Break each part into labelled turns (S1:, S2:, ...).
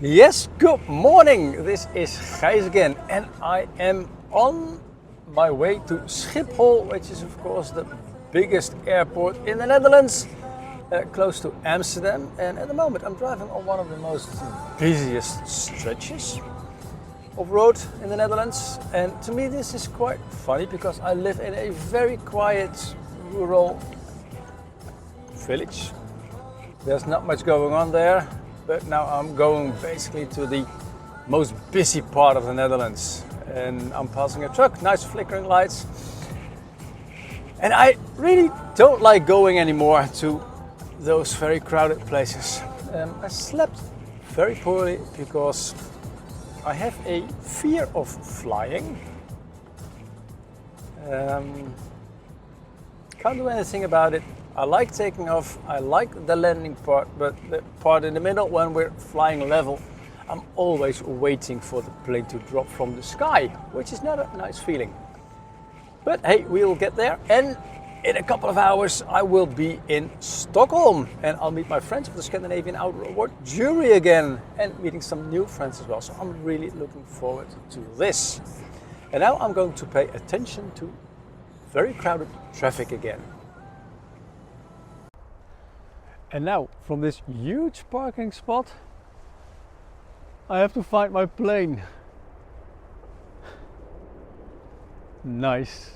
S1: Yes, good morning. This is Gijs again, and I am on my way to Schiphol, which is of course the biggest airport in the Netherlands, close to Amsterdam. And at the moment I'm driving on one of the most busiest stretches of road in the Netherlands. And to me this is quite funny because I live in a very quiet rural village. There's not much going on there. But now I'm going basically to the most busy part of the Netherlands, and I'm passing a truck, nice flickering lights. And I really don't like going anymore to those very crowded places. I slept very poorly because I have a fear of flying. Can't do anything about it. I like taking off, I like the landing part, but the part in the middle when we're flying level, I'm always waiting for the plane to drop from the sky, which is not a nice feeling. But hey, we will get there, and in a couple of hours I will be in Stockholm, and I'll meet my friends of the Scandinavian Outdoor Award jury again, and meeting some new friends as well. So I'm really looking forward to this. And now I'm going to pay attention to very crowded traffic again. And now, from this huge parking spot, I have to find my plane. Nice.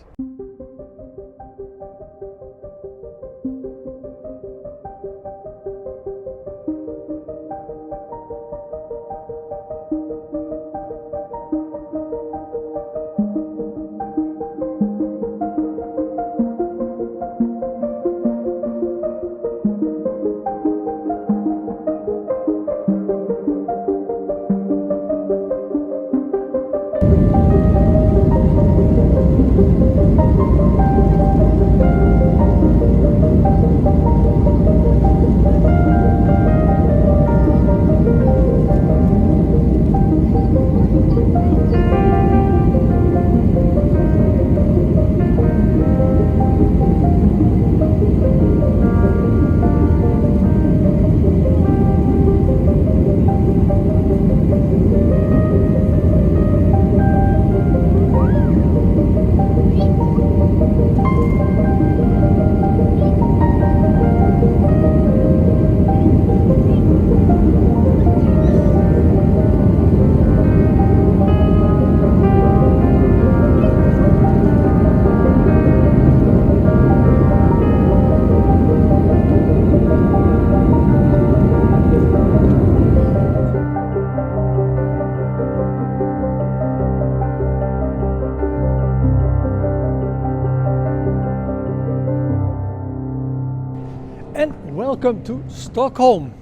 S1: Welcome to Stockholm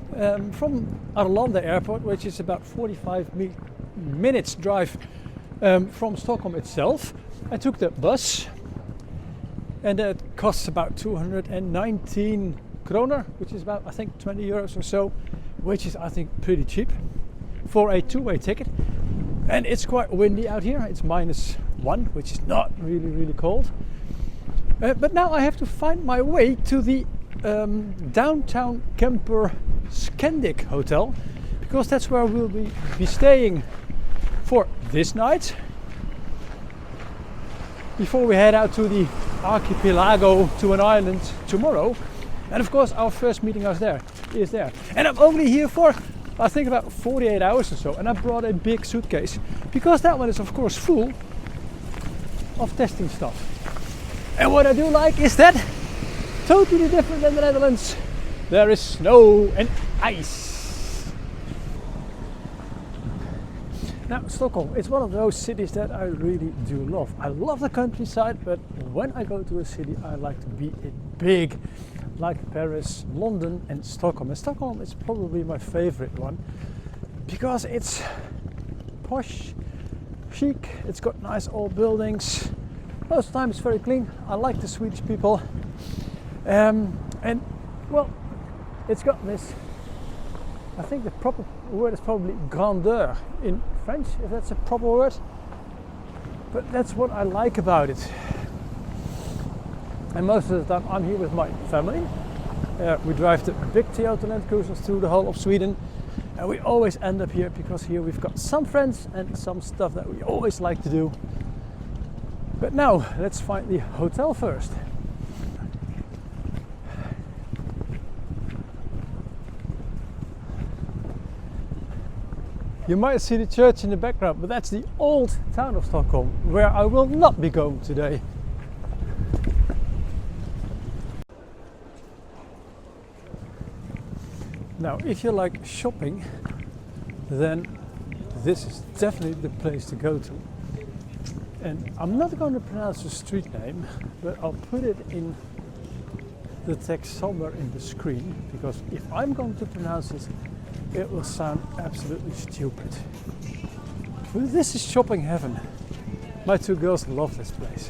S1: from Arlanda Airport, which is about 45 minutes drive from Stockholm itself. I took the bus, and it costs about 219 kroner, which is about I think 20 euros or so, which is I think pretty cheap for a two-way ticket. And it's quite windy out here. It's -1, which is not really cold. But now I have to find my way to the downtown camper Scandic hotel, because that's where we'll be staying for this night before we head out to the archipelago, to an island tomorrow. And of course our first meeting is there. And I'm only here for I think about 48 hours or so, and I brought a big suitcase because that one is of course full of testing stuff. And what I do like is that totally different than the Netherlands. There is snow and ice. Now Stockholm, it's one of those cities that I really do love. I love the countryside, but when I go to a city I like to be big, like Paris, London and Stockholm. And Stockholm is probably my favorite one because it's posh, chic, it's got nice old buildings. Most of the time it's very clean. I like the Swedish people. And well, it's got this, I think the proper word is probably grandeur in French, if that's a proper word. But that's what I like about it. And most of the time I'm here with my family. We drive the big Toyota Land Cruisers through the whole of Sweden. And we always end up here because here we've got some friends and some stuff that we always like to do. But now let's find the hotel first. You might see the church in the background, but that's the old town of Stockholm, where I will not be going today. Now, if you like shopping, then this is definitely the place to go to. And I'm not going to pronounce the street name, but I'll put it in the text somewhere in the screen, because if I'm going to pronounce it, it will sound absolutely stupid. But this is shopping heaven. My two girls love this place.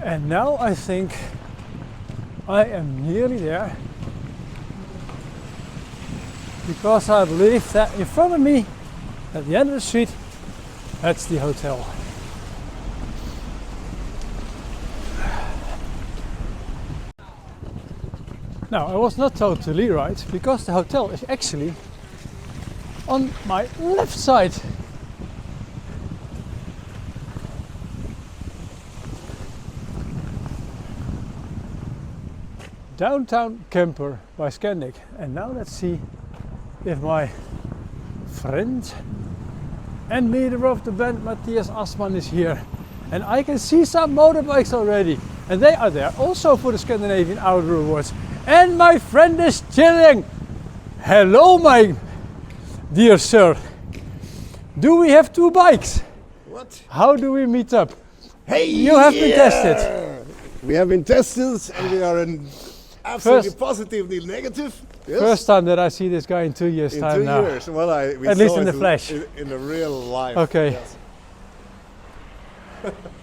S1: And now I think I am nearly there, because I believe that in front of me, at the end of the street, that's the hotel. Now, I was not totally right, because the hotel is actually on my left side. Downtown Camper by Scandic. And now let's see if my friend and leader of the band, Matthias Assmann, is here. And I can see some motorbikes already. And they are there also for the Scandinavian Outdoor Awards. And my friend is chilling. Hello, my dear sir. Do we have two bikes?
S2: What?
S1: How do we meet up?
S2: Hey!
S1: You have been tested.
S2: We have been tested and we are absolutely positively negative. Yes.
S1: First time that I see this guy in 2 years' time
S2: in 2
S1: now.
S2: years. Well, we
S1: at least in the flesh.
S2: In the real life.
S1: Okay.
S2: Yes.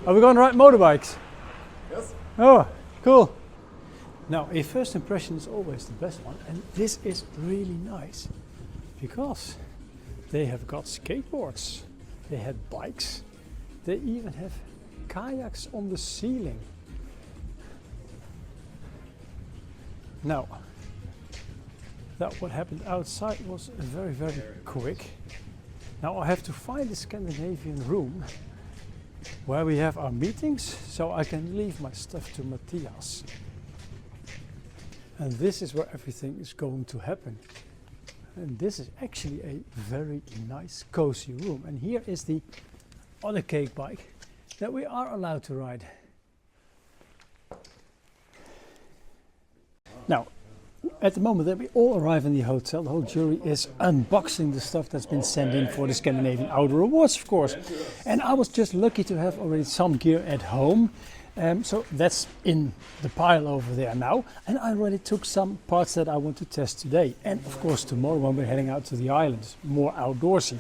S1: Are we going to ride motorbikes?
S2: Yes.
S1: Oh, cool. Now, a first impression is always the best one, and this is really nice because they have got skateboards, they have bikes, they even have kayaks on the ceiling. Now, that what happened outside was very, very quick. Now I have to find the Scandinavian room where we have our meetings, so I can leave my stuff to Matthias. And this is where everything is going to happen. And this is actually a very nice, cozy room. And here is the other cake bike that we are allowed to ride. Now, at the moment that we all arrive in the hotel, the whole jury is unboxing the stuff that's been sent in for the Scandinavian Outdoor Awards, of course. And I was just lucky to have already some gear at home. So that's in the pile over there now. And I already took some parts that I want to test today. And of course tomorrow when we're heading out to the islands, more outdoorsy.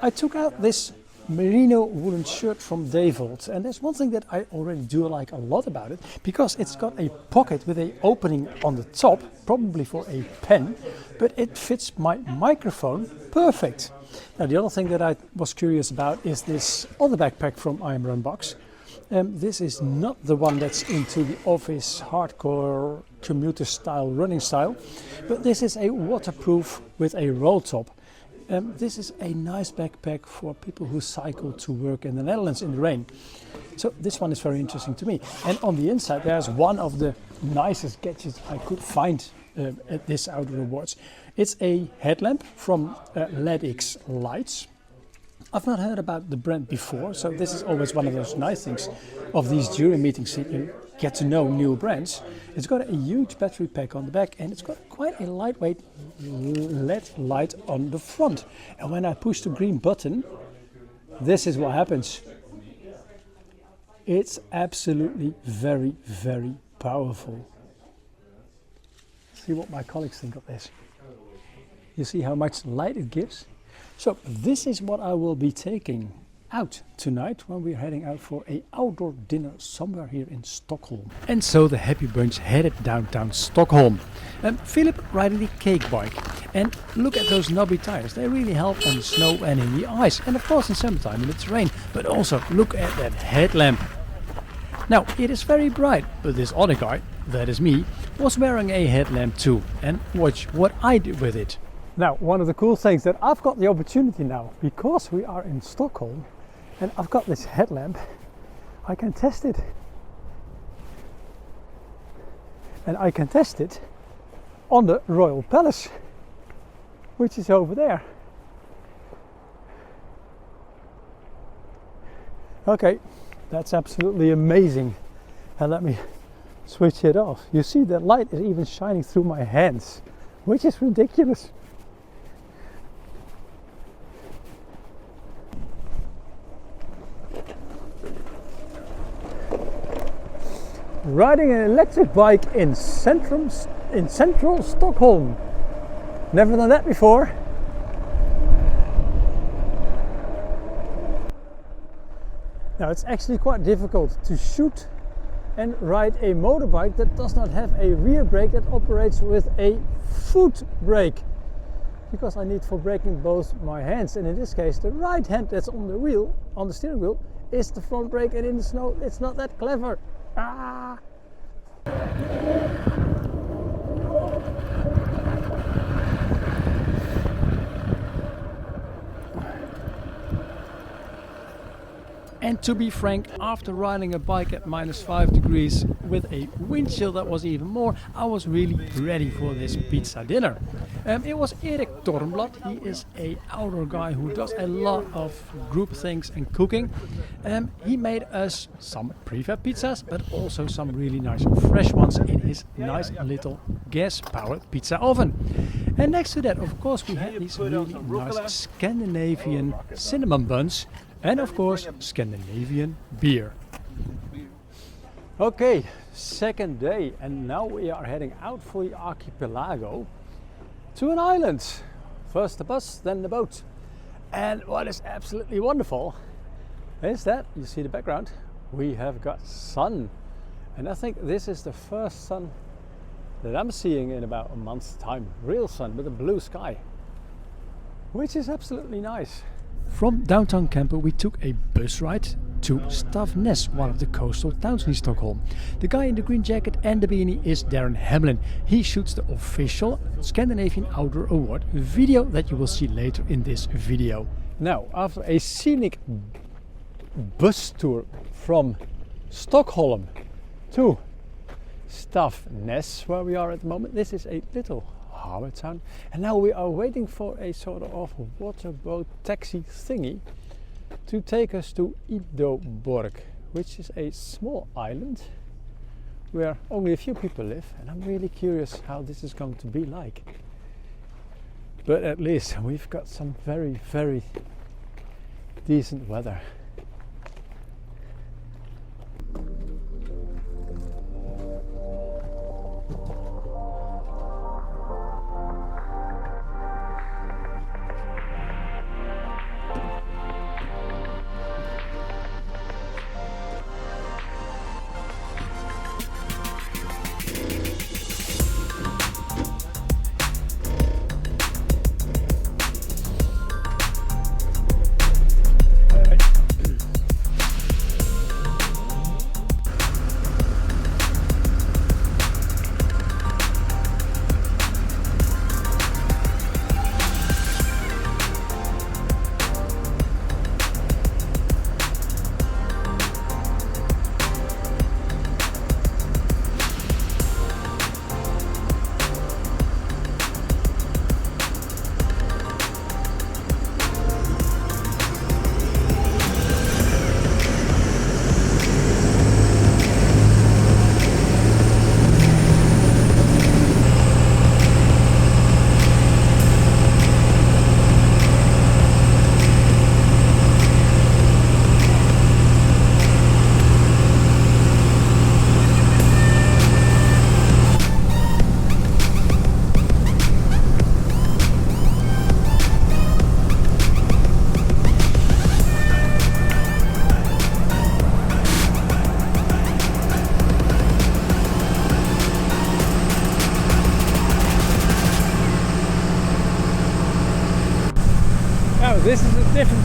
S1: I took out this merino woolen shirt from Devold, and there's one thing that I already do like a lot about it, because it's got a pocket with an opening on the top, probably for a pen, but it fits my microphone perfect. Now the other thing that I was curious about is this other backpack from Runbox. This is not the one that's into the office hardcore commuter style running style, but this is a waterproof with a roll top. This is a nice backpack for people who cycle to work in the Netherlands in the rain. So this one is very interesting to me. And on the inside there's one of the nicest gadgets I could find at this Outdoor Awards. It's a headlamp from LEDX Lights. I've not heard about the brand before, so this is always one of those nice things of these jury meetings. You get to know new brands. It's got a huge battery pack on the back, and it's got quite a lightweight LED light on the front. And when I push the green button, this is what happens. It's absolutely very, very powerful. See what my colleagues think of this. You see how much light it gives? So this is what I will be taking out tonight when we're heading out for a outdoor dinner somewhere here in Stockholm. And so the happy bunch headed downtown Stockholm. Philip riding the cake bike. And look at those knobby tires, they really help on the snow and in the ice. And of course in summertime in the terrain. But also look at that headlamp. Now it is very bright, but this other guy, that is me, was wearing a headlamp too. And watch what I did with it. Now, one of the cool things that I've got the opportunity now, because we are in Stockholm and I've got this headlamp, I can test it. And I can test it on the Royal Palace, which is over there. Okay, that's absolutely amazing. And let me switch it off. You see the light is even shining through my hands, which is ridiculous. Riding an electric bike in central Stockholm. Never done that before. Now it's actually quite difficult to shoot and ride a motorbike that does not have a rear brake that operates with a foot brake, because I need for braking both my hands, and in this case the right hand that's on the wheel, on the steering wheel, is the front brake, and in the snow it's not that clever. Ah. And to be frank, after riding a bike at -5 degrees with a wind chill that was even more, I was really ready for this pizza dinner. It was Erik Tornblad. He is an outdoor guy who does a lot of group things and cooking. He made us some prefab pizzas, but also some really nice fresh ones in his nice little gas-powered pizza oven. And next to that, of course, we had these really nice Scandinavian cinnamon buns. And of course, Scandinavian beer. Okay, second day, and now we are heading out for the archipelago to an island. First the bus, then the boat. And what is absolutely wonderful is that, you see the background, we have got sun. And I think this is the first sun that I'm seeing in about a month's time. Real sun with a blue sky, which is absolutely nice. From downtown Camper we took a bus ride to Stavnäs, one of the coastal towns in Stockholm. The guy in the green jacket and the beanie is Darren Hamlin. He shoots the official Scandinavian Outdoor Award video that you will see later in this video. Now, after a scenic bus tour from Stockholm to Stavnäs, where we are at the moment, this is a little harbour town, and now we are waiting for a sort of waterboat taxi thingy to take us to Idöborg, which is a small island where only a few people live, and I'm really curious how this is going to be like. But at least we've got some very, very decent weather.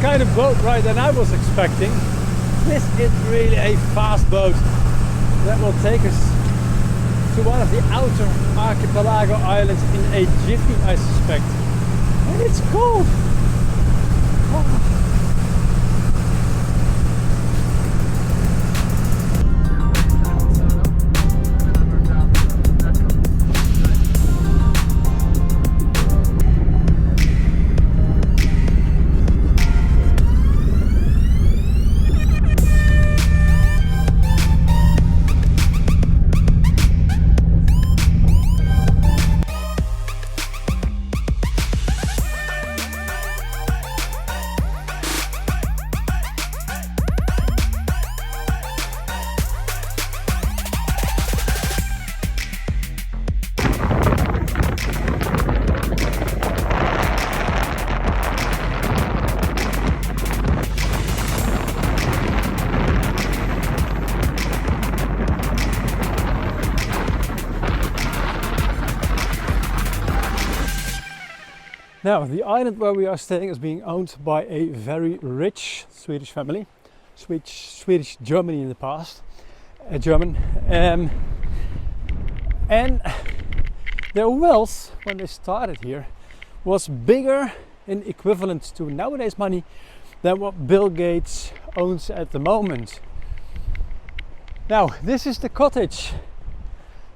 S1: kind of boat ride than I was expecting. This is really a fast boat that will take us to one of the outer archipelago islands in a jiffy, I suspect. And it's cold. Oh. Now, the island where we are staying is being owned by a very rich Swedish family, Swedish Germany in the past, German, and their wealth when they started here was bigger in equivalent to nowadays money than what Bill Gates owns at the moment. Now, this is the cottage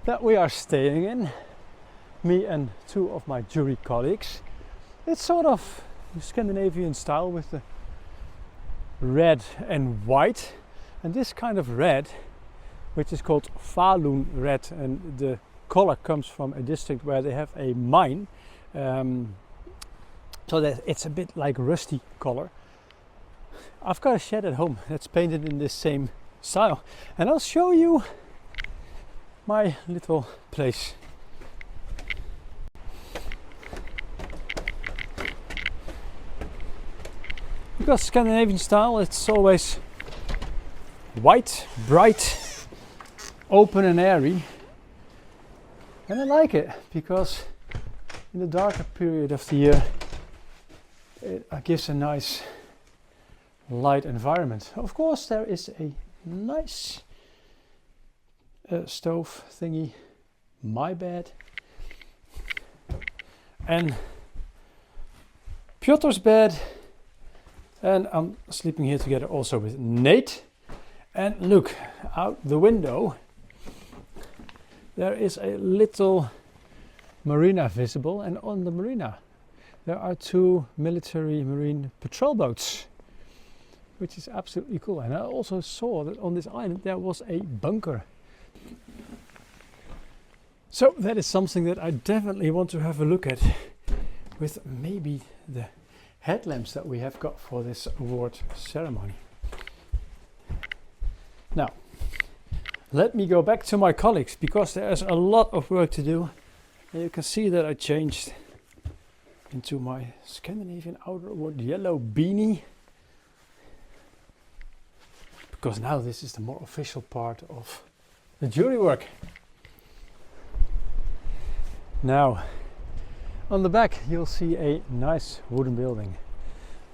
S1: that we are staying in, me and two of my jury colleagues. It's sort of Scandinavian style with the red and white, and this kind of red, which is called Falun red, and the color comes from a district where they have a mine, so that it's a bit like rusty color. I've got a shed at home that's painted in this same style, and I'll show you my little place. Because Scandinavian style, it's always white, bright, open and airy, and I like it because in the darker period of the year it gives a nice light environment. Of course, there is a nice stove thingy, my bed, and Piotr's bed. And I'm sleeping here together also with Nate. And look, out the window, there is a little marina visible. And on the marina, there are two military marine patrol boats, which is absolutely cool. And I also saw that on this island there was a bunker. So that is something that I definitely want to have a look at, with maybe the headlamps that we have got for this award ceremony. Now, let me go back to my colleagues because there is a lot of work to do. And you can see that I changed into my Scandinavian Outdoor Award yellow beanie, because now this is the more official part of the jury work. Now, on the back you'll see a nice wooden building.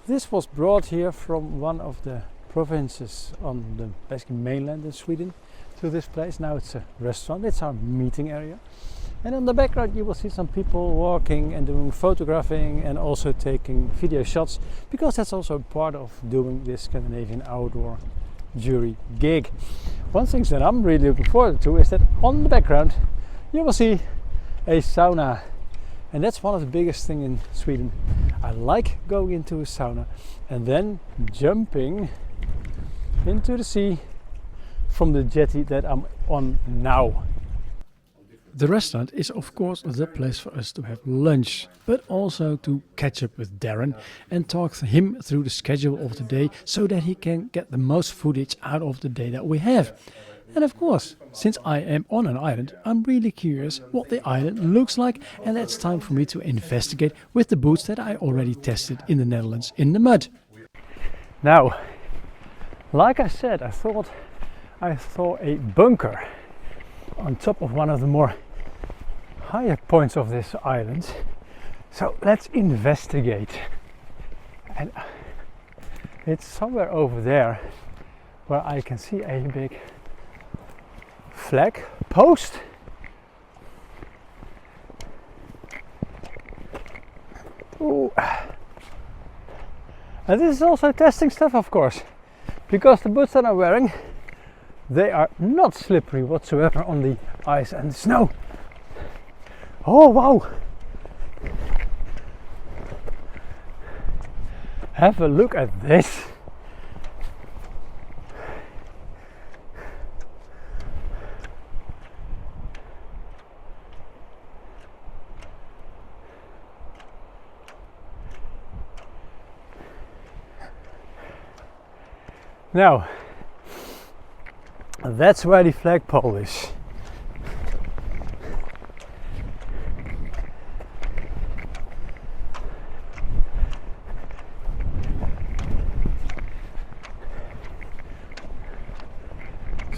S1: This was brought here from one of the provinces on the basically mainland in Sweden to this place. Now it's a restaurant, it's our meeting area. And in the background you will see some people walking and doing photographing and also taking video shots, because that's also part of doing this Scandinavian outdoor jury gig. One thing that I'm really looking forward to is that on the background you will see a sauna. And that's one of the biggest things in Sweden. I like going into a sauna and then jumping into the sea from the jetty that I'm on now. The restaurant is of course the place for us to have lunch, but also to catch up with Darren and talk to him through the schedule of the day so that he can get the most footage out of the day that we have. And of course, since I am on an island, I'm really curious what the island looks like, and it's time for me to investigate with the boots that I already tested in the Netherlands in the mud. Now, like I said, I thought I saw a bunker on top of one of the more higher points of this island. So let's investigate. And It's somewhere over there where I can see a big flag post. Ooh. And this is also testing stuff, of course, because the boots that I'm wearing, they are not slippery whatsoever on the ice and the snow. Oh wow! Have a look at this. Now, that's where the flagpole is.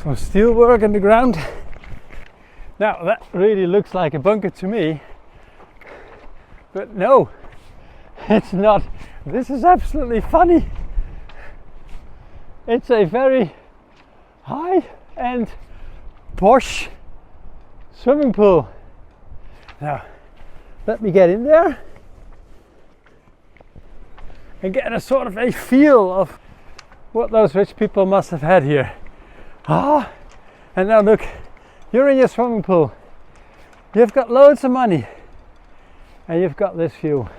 S1: Some steel work in the ground. Now that really looks like a bunker to me, but no, it's not. This is absolutely funny. It's a very high and posh swimming pool. Now let me get in there and get a sort of a feel of what those rich people must have had here. Ah, and now look, you're in your swimming pool, you've got loads of money, and you've got this view.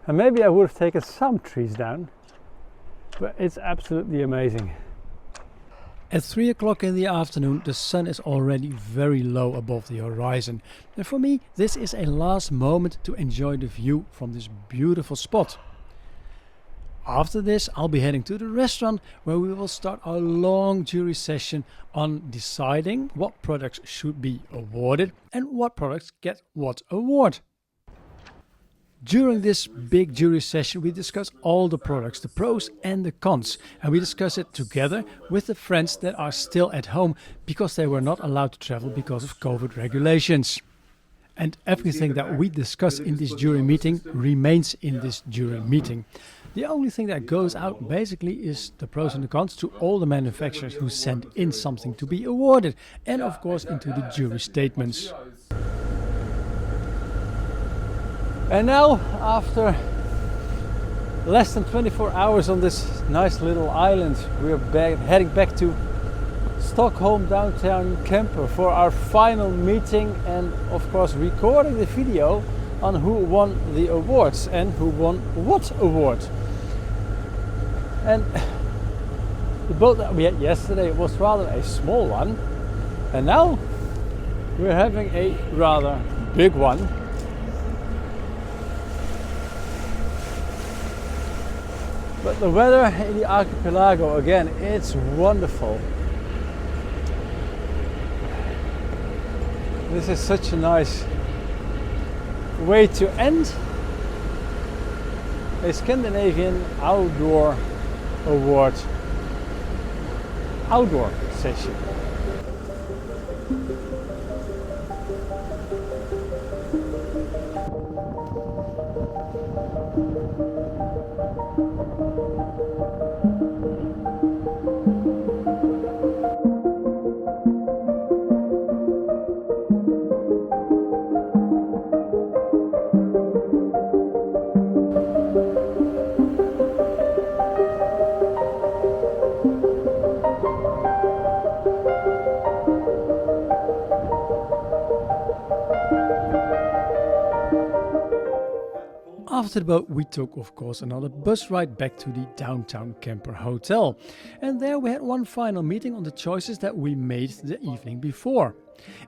S1: And maybe I would have taken some trees down, but it's absolutely amazing. At 3 o'clock in the afternoon, the sun is already very low above the horizon. And for me, this is a last moment to enjoy the view from this beautiful spot. After this, I'll be heading to the restaurant where we will start our long jury session on deciding what products should be awarded and what products get what award. During this big jury session, we discuss all the products, the pros and the cons, and we discuss it together with the friends that are still at home because they were not allowed to travel because of COVID regulations. And everything that we discuss in this jury meeting remains in this jury meeting. The only thing that goes out basically is the pros and the cons to all the manufacturers who send in something to be awarded, and of course into the jury statements. And now, after less than 24 hours on this nice little island, we are heading back to Stockholm downtown camper for our final meeting, and of course recording the video on who won the awards and who won what award. And the boat that we had yesterday was rather a small one, and now we're having a rather big one. But the weather in the archipelago, again, it's wonderful. This is such a nice way to end a Scandinavian Outdoor Award outdoor session. After the boat, we took, of course, another bus ride back to the downtown camper hotel. And there we had one final meeting on the choices that we made the evening before.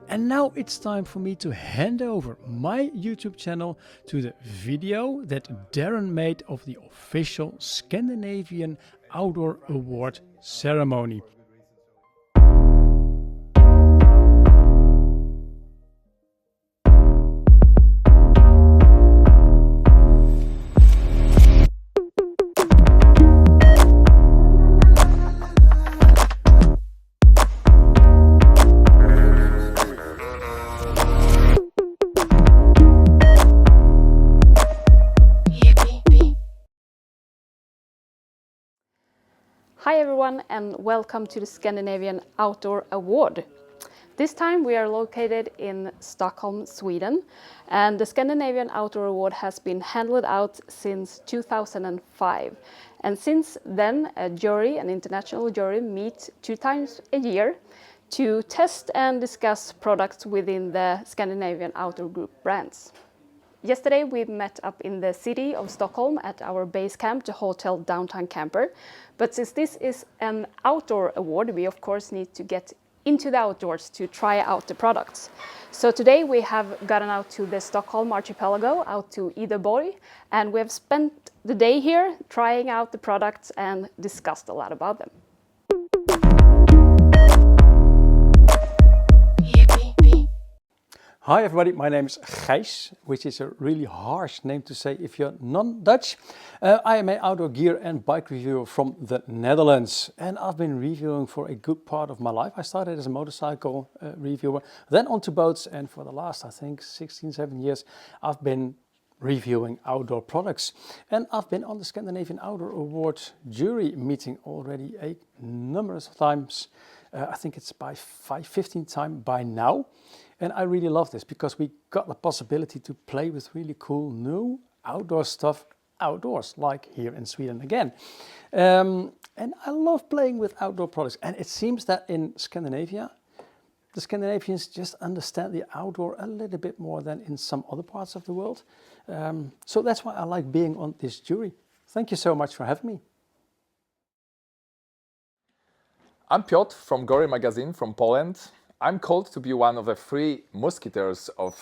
S1: And now it's time for me to hand over my YouTube channel to the video that Darren made of the official Scandinavian Outdoor Award ceremony.
S3: Hi everyone and welcome to the Scandinavian Outdoor Award. This time we are located in Stockholm, Sweden, and the Scandinavian Outdoor Award has been handed out since 2005. And since then, an international jury, meets 2 times a year to test and discuss products within the Scandinavian Outdoor Group brands. Yesterday we met up in the city of Stockholm at our base camp, the Hotel Downtown Camper. But since this is an outdoor award, we of course need to get into the outdoors to try out the products. So today we have gotten out to the Stockholm Archipelago, out to Idöborg, and we have spent the day here trying out the products and discussed a lot about them.
S1: Hi everybody, my name is Gijs, which is a really harsh name to say if you're non-Dutch. I am an outdoor gear and bike reviewer from the Netherlands, and I've been reviewing for a good part of my life. I started as a motorcycle reviewer, then onto boats, and for the last, I think, 17 years, I've been reviewing outdoor products. And I've been on the Scandinavian Outdoor Award jury meeting already a numerous of times. I think it's by 15th time by now. And I really love this because we got the possibility to play with really cool new outdoor stuff outdoors, like here in Sweden again. And I love playing with outdoor products. And it seems that in Scandinavia, the Scandinavians just understand the outdoor a little bit more than in some other parts of the world. So that's why I like being on this jury. Thank you so much for having me.
S4: I'm Piotr from Gory Magazine from Poland. I'm called to be one of the 3 musketeers of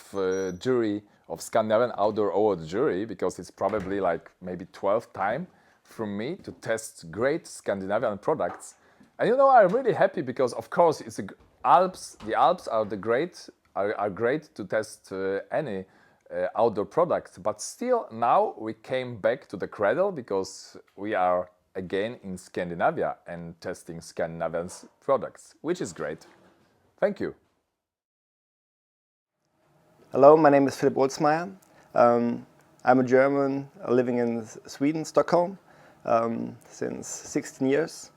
S4: jury of Scandinavian Outdoor Award jury, because it's probably like maybe 12th time from me to test great Scandinavian products. And you know, I'm really happy because of course it's the Alps are great to test any outdoor product, but still now we came back to the cradle because we are again in Scandinavia and testing Scandinavian products, which is great. Thank you.
S5: Hello, my name is Philip Olsmeyer. I'm a German living in Sweden, Stockholm, since 16 years.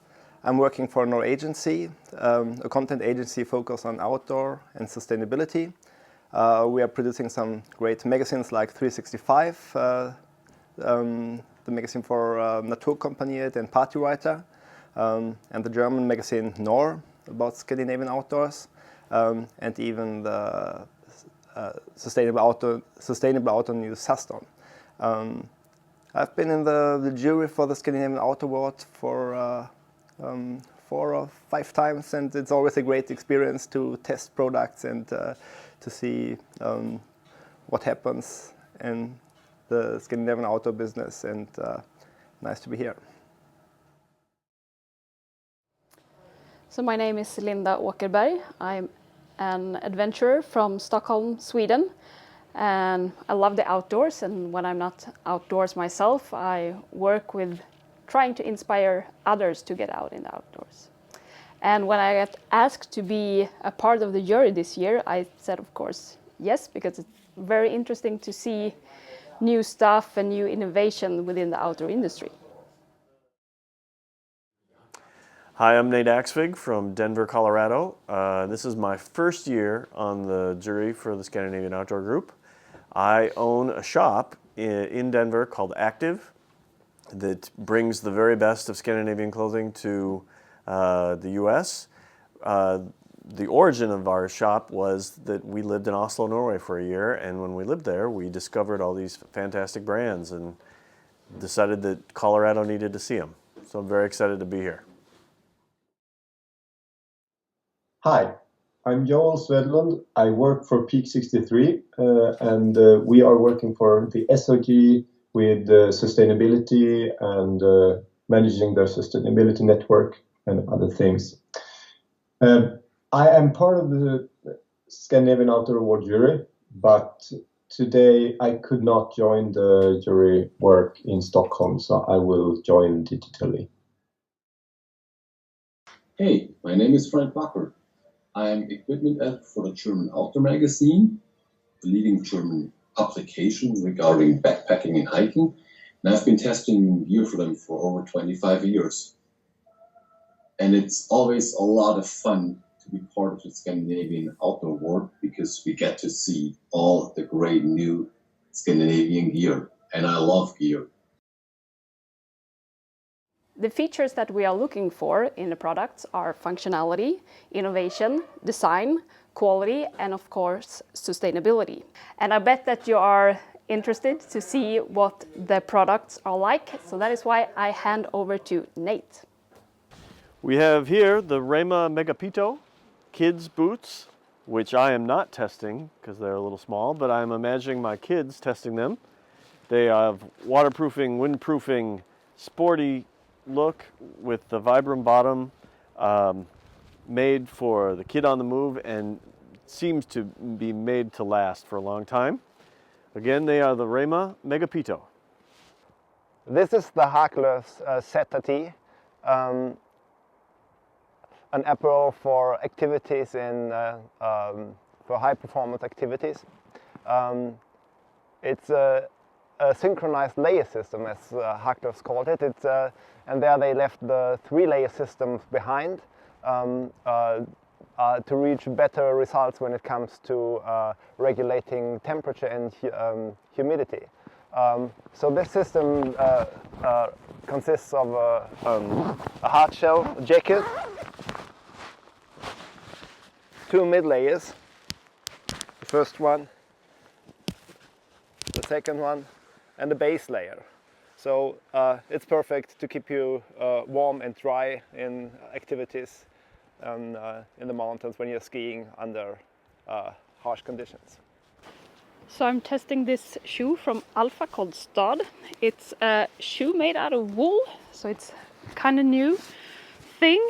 S5: I'm working for an agency, a content agency focused on outdoor and sustainability. We are producing some great magazines like 365, the magazine for Naturkompaniet and Partywriter, and the German magazine Nor about Scandinavian outdoors, and even the sustainable outdoor news Saston. I've been in the jury for the Scandinavian Outdoor Award for 4 or 5 times, and it's always a great experience to test products and to see what happens in the Scandinavian outdoor business, and nice to be here.
S3: So my name is Linda Åkerberg. I'm an adventurer from Stockholm, Sweden, and I love the outdoors, and when I'm not outdoors myself, I work with trying to inspire others to get out in the outdoors. And when I got asked to be a part of the jury this year, I said of course yes, because it's very interesting to see new stuff and new innovation within the outdoor industry.
S6: Hi, I'm Nate Axvig from Denver, Colorado. This is my first year on the jury for the Scandinavian Outdoor Group. I own a shop in Denver called Active that brings the very best of Scandinavian clothing to the US. The origin of our shop was that we lived in Oslo, Norway for a year, and when we lived there, we discovered all these fantastic brands and decided that Colorado needed to see them. So I'm very excited to be here.
S7: Hi, I'm Joel Svedlund. I work for Peak 63, and we are working for the SOG with sustainability and managing their sustainability network and other things. I am part of the Scandinavian Outdoor Award jury, but today I could not join the jury work in Stockholm, so I will join digitally.
S8: Hey, my name is Frank Bacher. I am equipment editor for the German Outdoor Magazine, the leading German publication regarding backpacking and hiking, and I've been testing gear for them for over 25 years. And it's always a lot of fun to be part of the Scandinavian Outdoor Award because we get to see all the great new Scandinavian gear. And I love gear.
S3: The features that we are looking for in the products are functionality, innovation, design, quality, and of course, sustainability. And I bet that you are interested to see what the products are like, so that is why I hand over to Nate.
S6: We have here the Rema Megapito kids boots, which I am not testing because they're a little small, but I'm imagining my kids testing them. They have waterproofing, windproofing, sporty look with the Vibram bottom, made for the kid on the move and seems to be made to last for a long time. Again, they are the Rema Megapito.
S5: This is the Hakelös Zeta T, an apparel for activities in for high performance activities. It's a synchronized layer system, as Hakelös called it. And there they left the 3-layer systems behind to reach better results when it comes to regulating temperature and humidity. So this system consists of a hard shell jacket, 2 mid layers, the first one, the second one, and the base layer. So it's perfect to keep you warm and dry in activities in the mountains when you're skiing under harsh conditions.
S3: So I'm testing this shoe from Alpha called Stad. It's a shoe made out of wool, so it's kind of new thing.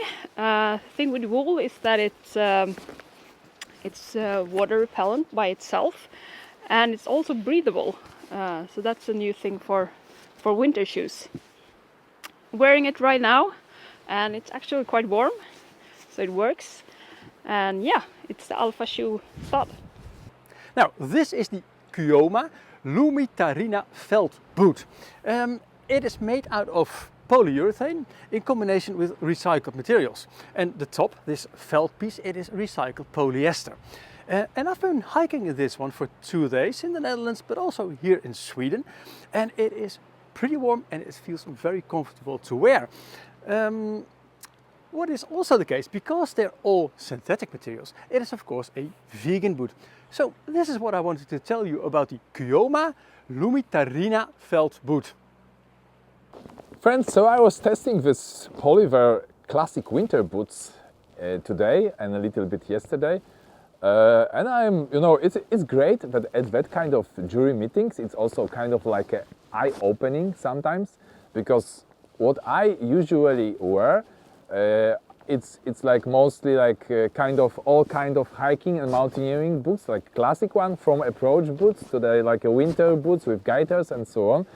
S3: Thing with wool is that it's water repellent by itself, and it's also breathable. So that's a new thing for winter shoes. I'm wearing it right now, and it's actually quite warm, so it works. And yeah, it's the Alpha shoe Stad.
S1: Now, this is the Kyoma Lumitarina felt boot. It is made out of polyurethane in combination with recycled materials. And the top, this felt piece, it is recycled polyester. And I've been hiking this one for 2 days in the Netherlands, but also here in Sweden. And it is pretty warm and it feels very comfortable to wear. What is also the case, because they're all synthetic materials, it is of course a vegan boot. So this is what I wanted to tell you about the Kyoma Lumitarina felt boot.
S4: Friends, so I was testing this Polywear classic winter boots today and a little bit yesterday. And it's great that at that kind of jury meetings, it's also kind of like an eye-opening sometimes, because what I usually wear, it's like mostly like all kind of hiking and mountaineering boots, like classic one, from approach boots to the like a winter boots with gaiters and so on.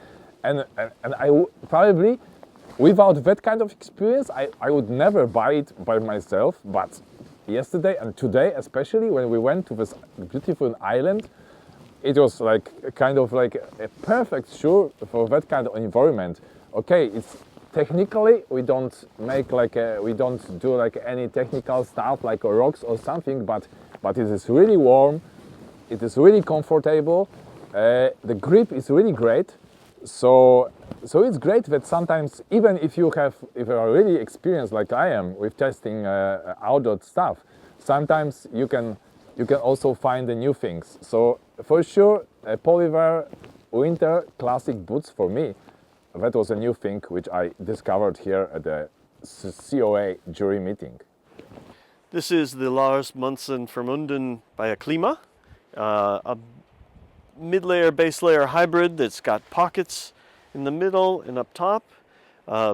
S4: And I probably, without that kind of experience, I would never buy it by myself. But yesterday and today, especially when we went to this beautiful island, it was like a perfect shoe for that kind of environment. Okay, it's technically we don't do like any technical stuff like rocks or something, but it is really warm, it is really comfortable, the grip is really great. So it's great that sometimes, even if you are really experienced like I am with testing outdoor stuff, sometimes you can also find the new things. So for sure, Polywear winter classic boots for me, that was a new thing which I discovered here at the COA jury meeting.
S6: This is the Lars Monsen Vermunden by a Klima, a mid-layer, base layer hybrid that's got pockets in the middle and up top.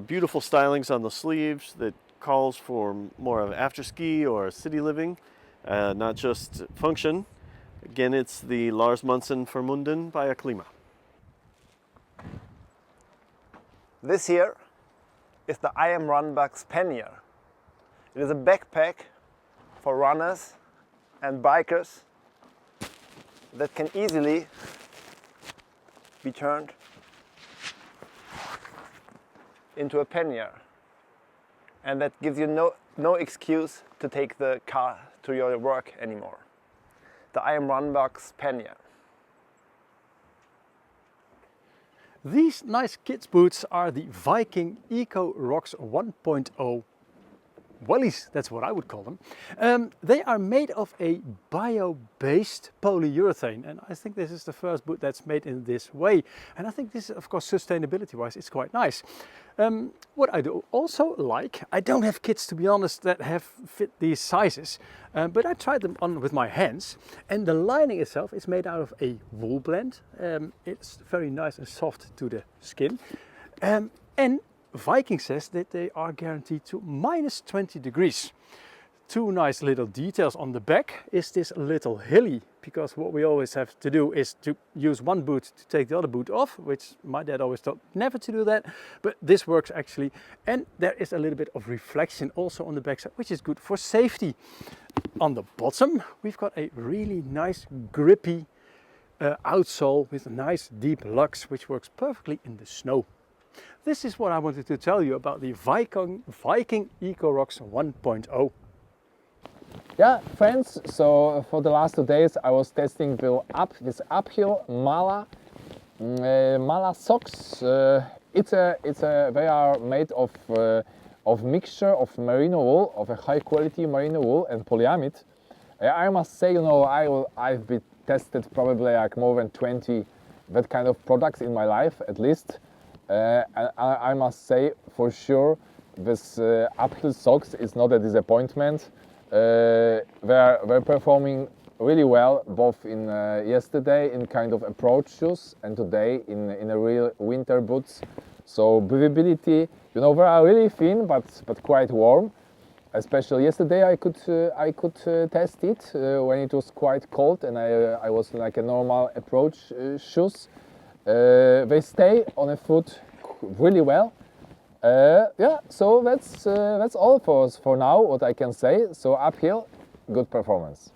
S6: Beautiful stylings on the sleeves that calls for more of after ski or city living, not just function. Again, it's the Lars Monsen Vermunden by a Klima.
S5: This here is the I Am Runbucks pannier. It is a backpack for runners and bikers that can easily be turned into a pannier. and that gives you no excuse to take the car to your work anymore. The IM Runbox Penya.
S1: These nice kids boots are the Viking Eco Rocks 1.0 wellies, that's what I would call them. They are made of a bio-based polyurethane, and I think this is the first boot that's made in this way. And I think this is, of course, sustainability-wise, it's quite nice. What I do also like, I don't have kids, to be honest, that have fit these sizes, but I tried them on with my hands, and the lining itself is made out of a wool blend. It's very nice and soft to the skin. And Viking says that they are guaranteed to -20 degrees. Two nice little details on the back is this little hilly, because what we always have to do is to use one boot to take the other boot off, which my dad always told never to do that, but this works actually. And there is a little bit of reflection also on the backside, which is good for safety. On the bottom, we've got a really nice grippy outsole with nice deep lugs, which works perfectly in the snow. This is what I wanted to tell you about the Viking Eco Rocks 1.0.
S4: Yeah, friends, so for the last 2 days I was testing this uphill Mala socks. They are made of mixture of merino wool, of a high quality merino wool and polyamide. I must say, you know, I've been tested probably like more than 20 that kind of products in my life at least. And I must say for sure this uphill socks is not a disappointment. They're performing really well, both in yesterday in kind of approach shoes and today in a real winter boots. So breathability, you know, they are really thin but quite warm. Especially yesterday I could test it when it was quite cold and I was like a normal approach shoes. They stay on a foot really well. Yeah, so that's all for now, what I can say. So uphill, good performance.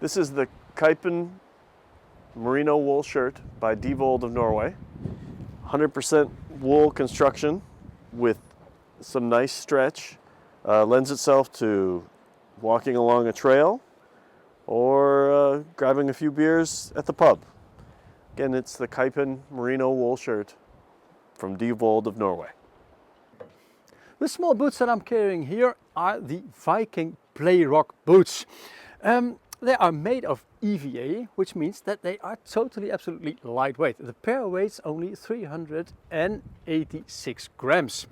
S6: This is the Keipen merino wool shirt by Divold of Norway. 100% wool construction with some nice stretch. Lends itself to walking along a trail or grabbing a few beers at the pub. Again, it's the Keipen merino wool shirt from Divold of Norway.
S1: The small boots that I'm carrying here are the Viking Playrock boots. They are made of EVA, which means that they are totally, absolutely lightweight. The pair weighs only 386 grams.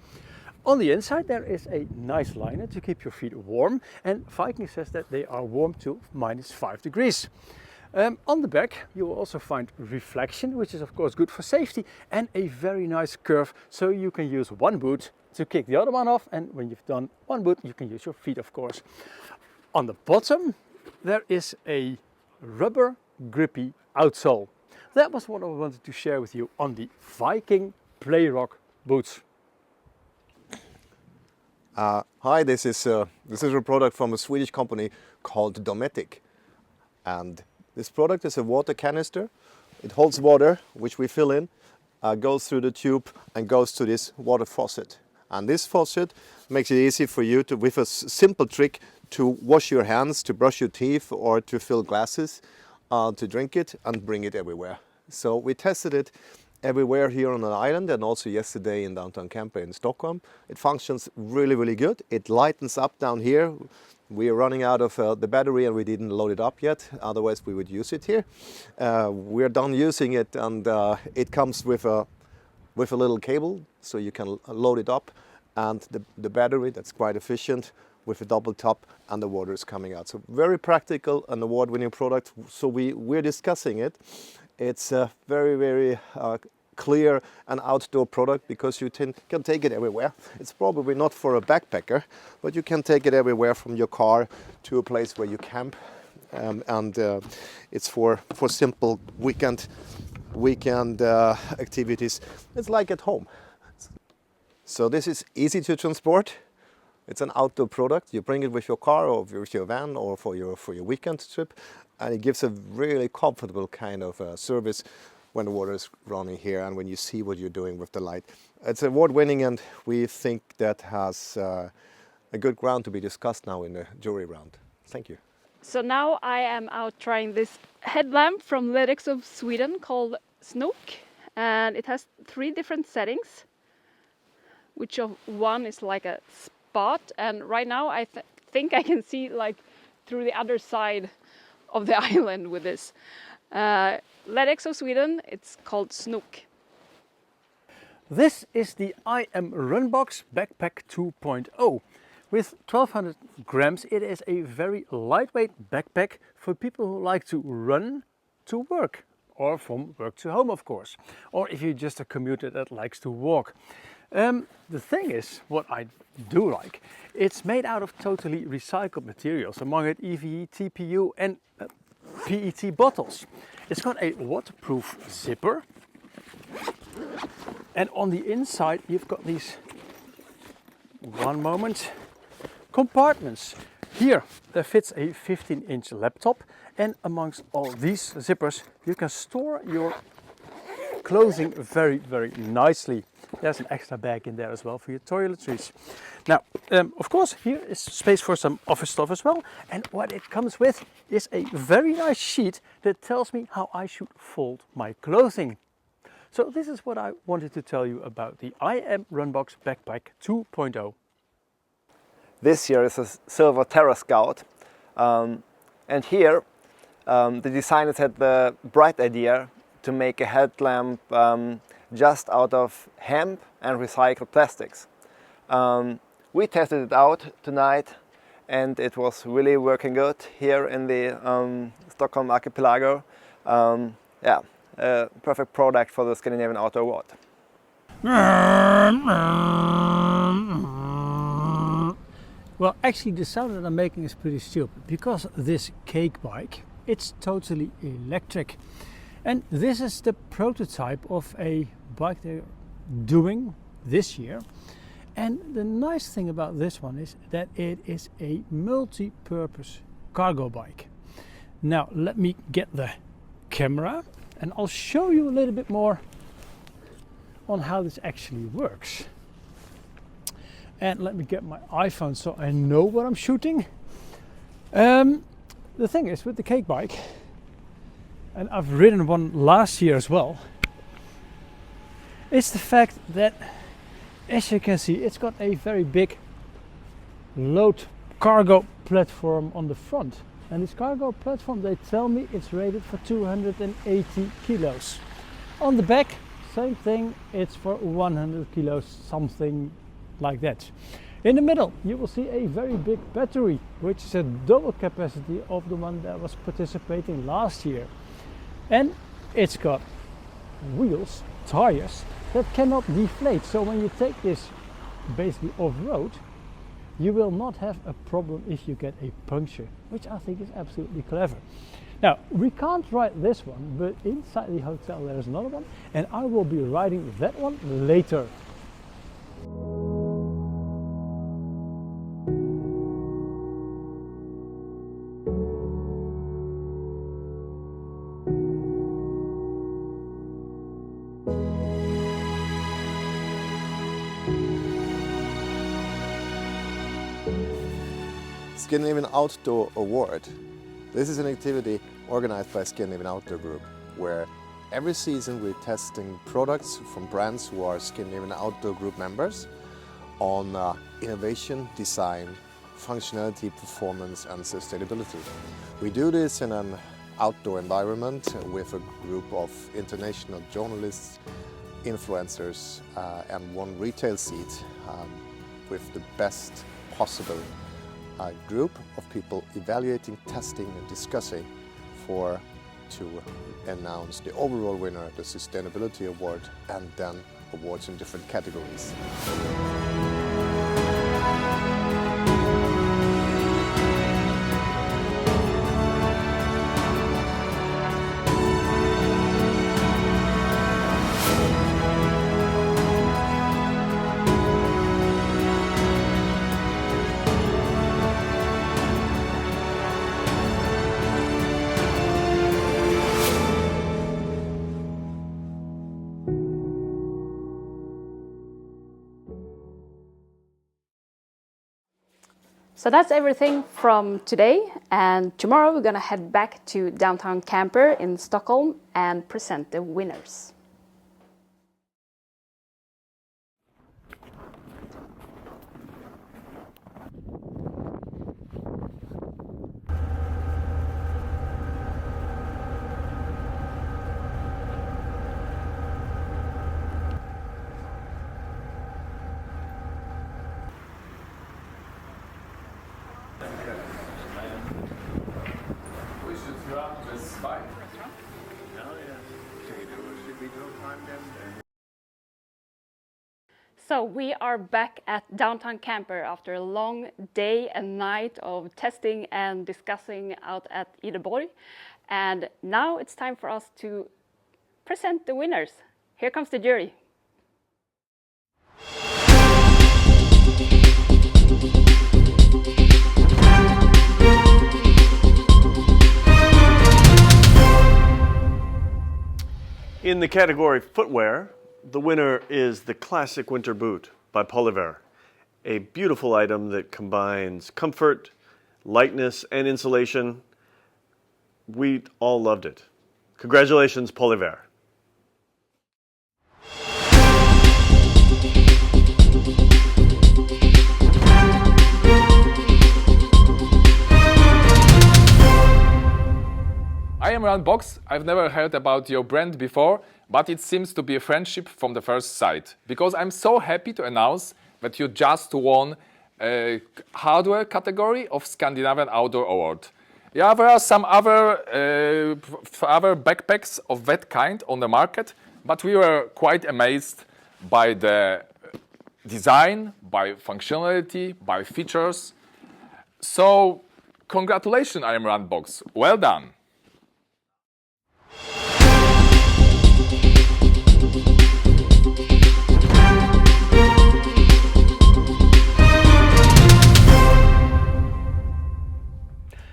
S1: On the inside there is a nice liner to keep your feet warm, and Viking says that they are warm to -5 degrees. On the back you will also find reflection, which is of course good for safety, and a very nice curve, so you can use one boot to kick the other one off, and when you've done one boot you can use your feet, of course. On the bottom there is a rubber grippy outsole. That was what I wanted to share with you on the Viking Playrock boots.
S2: Hi, this is a product from a Swedish company called Dometic, and this product is a water canister. It holds water, which we fill in, goes through the tube and goes to this water faucet. And this faucet makes it easy for you to, with a simple trick, to wash your hands, to brush your teeth, or to fill glasses, to drink it and bring it everywhere. So we tested it everywhere here on an island, and also yesterday in downtown Camper in Stockholm. It functions really, really good. It lightens up down here. We are running out of the battery and we didn't load it up yet, otherwise we would use it here. We're done using it, and it comes with a little cable, so you can load it up, and the battery, that's quite efficient, with a double top, and the water is coming out. So very practical, an award-winning product. So we're discussing it. It's a very, very clear and outdoor product, because you can take it everywhere. It's probably not for a backpacker, but you can take it everywhere from your car to a place where you camp, and it's for simple weekend activities. It's like at home. So this is easy to transport. It's an outdoor product. You bring it with your car or with your van or for your weekend trip, and it gives a really comfortable kind of service when the water is running here and when you see what you're doing with the light. It's award-winning, and we think that has a good ground to be discussed now in the jury round. Thank you.
S3: So now I am out trying this headlamp from Ledex of Sweden called Snook, and it has 3 different settings, which of one is like a spot, and right now I think I can see like through the other side of the island with this. Ledex of Sweden, it's called Snook.
S1: This is the IM Runbox Backpack 2.0. With 1200 grams, it is a very lightweight backpack for people who like to run to work, or from work to home, of course, or if you're just a commuter that likes to walk. The thing is, what I do like, it's made out of totally recycled materials, among it EVE, TPU and PET bottles. It's got a waterproof zipper, and on the inside you've got these, one moment, compartments. Here there fits a 15-inch laptop, and amongst all these zippers you can store your clothing very, very nicely. There's an extra bag in there as well for your toiletries. Now, of course, here is space for some office stuff as well. And what it comes with is a very nice sheet that tells me how I should fold my clothing. So this is what I wanted to tell you about the IM Runbox Backpack 2.0.
S5: This year is a Silver Terra Scout, and here the designers had the bright idea to make a headlamp just out of hemp and recycled plastics. We tested it out tonight, and it was really working good here in the Stockholm Archipelago. Yeah, perfect product for the Scandinavian Outdoor Award.
S1: Well, actually the sound that I'm making is pretty stupid, because this cake bike, it's totally electric. And this is the prototype of a bike they're doing this year. And the nice thing about this one is that it is a multi-purpose cargo bike. Now let me get the camera and I'll show you a little bit more on how this actually works. And let me get my iPhone so I know what I'm shooting. The thing is with the cake bike, and I've ridden one last year as well, it's the fact that, as you can see, it's got a very big load cargo platform on the front. And this cargo platform, they tell me it's rated for 280 kilos. On the back, same thing, it's for 100 kilos, something like that. In the middle, you will see a very big battery, which is a double capacity of the one that was participating last year. And it's got wheels, tires, that cannot deflate. So when you take this basically off-road, you will not have a problem if you get a puncture, which I think is absolutely clever. Now, we can't ride this one, but inside the hotel there is another one, and I will be riding that one later.
S2: Scandinavian Outdoor Award. This is an activity organized by Scandinavian Outdoor Group, where every season we're testing products from brands who are Scandinavian Outdoor Group members on innovation, design, functionality, performance and sustainability. We do this in an outdoor environment with a group of international journalists, influencers and one retail seat with the best possible group of people evaluating, testing and discussing to announce the overall winner, the Sustainability Award, and then awards in different categories.
S3: So that's everything from today, and tomorrow we're gonna head back to downtown Camper in Stockholm and present the winners. So we are back at downtown Camper after a long day and night of testing and discussing out at Idöborg. And now it's time for us to present the winners. Here comes the jury.
S6: In the category footwear, the winner is the Classic Winter Boot by Polyver, a beautiful item that combines comfort, lightness, and insulation. We all loved it. Congratulations, Polyver.
S4: I am Ran Box. I've never heard about your brand before, but it seems to be a friendship from the first sight. Because I'm so happy to announce that you just won a hardware category of Scandinavian Outdoor Award. Yeah, there are some other backpacks of that kind on the market, but we were quite amazed by the design, by functionality, by features. So, congratulations, I am Ran Box. Well done.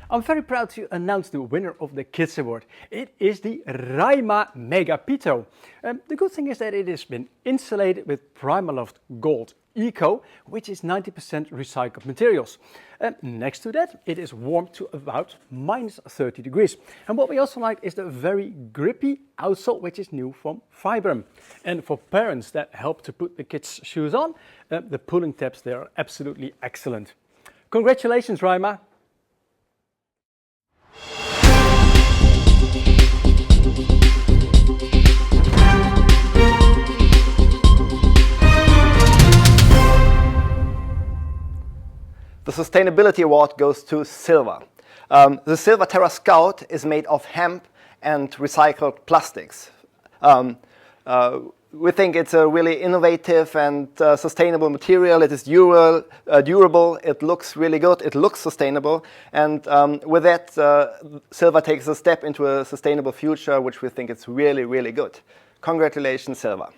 S1: I'm very proud to announce the winner of the Kids Award. It is the Raima Mega Pito. The good thing is that it has been insulated with Primaloft Gold Eco, which is 90% recycled materials. Next to that, it is warmed to about minus 30 degrees. And what we also like is the very grippy outsole, which is new from Vibram. And for parents that help to put the kids' shoes on, the pulling tabs, they are absolutely excellent. Congratulations, Raima.
S5: The Sustainability Award goes to Silva. The Silva Terra Scout is made of hemp and recycled plastics. We think it's a really innovative and sustainable material. It is durable, it looks really good, it looks sustainable, and with that, Silva takes a step into a sustainable future, which we think is really, really good. Congratulations, Silva.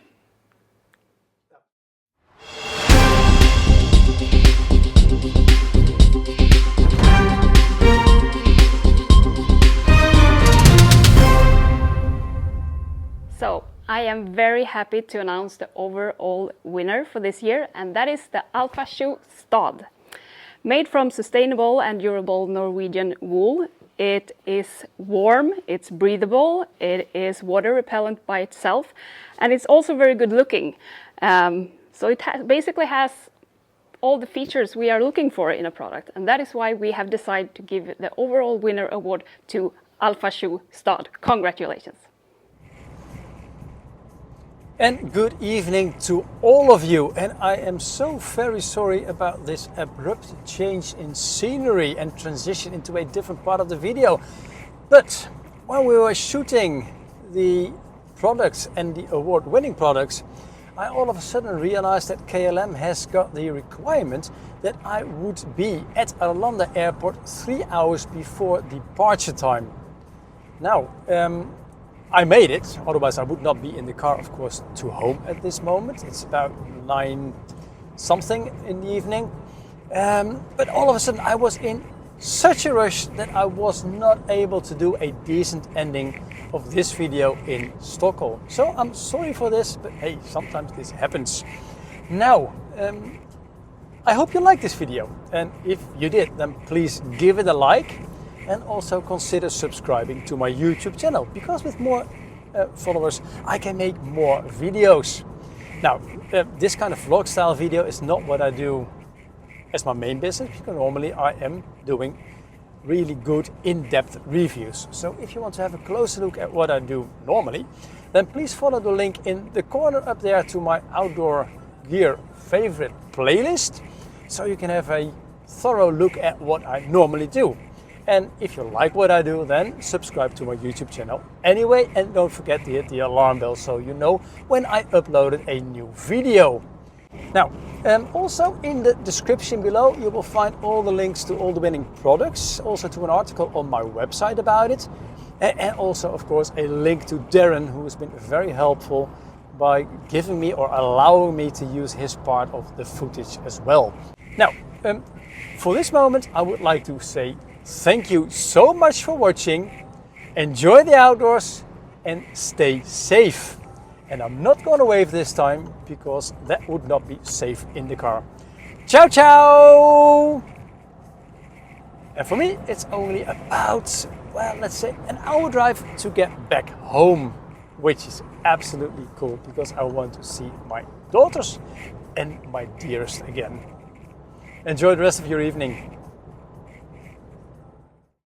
S3: So, I am very happy to announce the overall winner for this year, and that is the Alpha Shoe Stad. Made from sustainable and durable Norwegian wool, it is warm, it's breathable, it is water repellent by itself, and it's also very good looking. So it basically has all the features we are looking for in a product, and that is why we have decided to give the overall winner award to Alpha Shoe Stad. Congratulations.
S1: And good evening to all of you, and I am so very sorry about this abrupt change in scenery and transition into a different part of the video. But while we were shooting the products and the award-winning products, I all of a sudden realized that KLM has got the requirement that I would be at Arlanda Airport 3 hours before departure time. Now, I made it, otherwise I would not be in the car, of course, to home at this moment. It's about 9 something in the evening. But all of a sudden I was in such a rush that I was not able to do a decent ending of this video in Stockholm. So I'm sorry for this, but hey, sometimes this happens. Now, I hope you liked this video, and if you did, then please give it a like and also consider subscribing to my YouTube channel, because with more followers I can make more videos. Now, this kind of vlog style video is not what I do as my main business, because normally I am doing really good in-depth reviews. So if you want to have a closer look at what I do normally, then please follow the link in the corner up there to my outdoor gear favorite playlist, so you can have a thorough look at what I normally do. And if you like what I do, then subscribe to my YouTube channel anyway, and don't forget to hit the alarm bell so you know when I uploaded a new video. Now, also in the description below you will find all the links to all the winning products, also to an article on my website about it, and also of course a link to Darren, who has been very helpful by giving me or allowing me to use his part of the footage as well. Now, for this moment I would like to say thank you so much for watching, enjoy the outdoors and stay safe. And I'm not going to wave this time, because that would not be safe in the car. Ciao, ciao! And for me, it's only about, well, let's say an hour drive to get back home, which is absolutely cool, because I want to see my daughters and my dearest again. Enjoy the rest of your evening.